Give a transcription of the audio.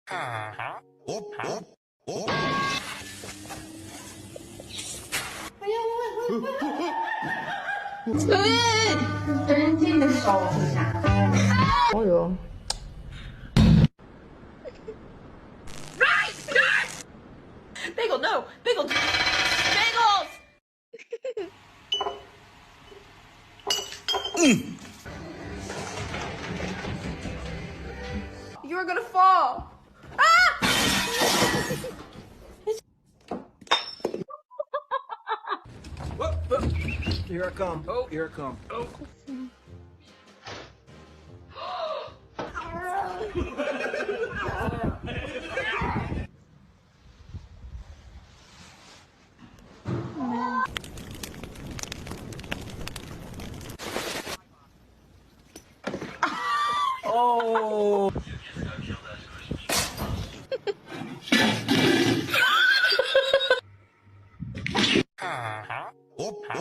Hop hop hop. 真正的手一下。哦哟， Bagel, no! Bagel! Bagels! You're gonna fall. Here I come. Oh, here I come. Oh. Oh. Hop hop.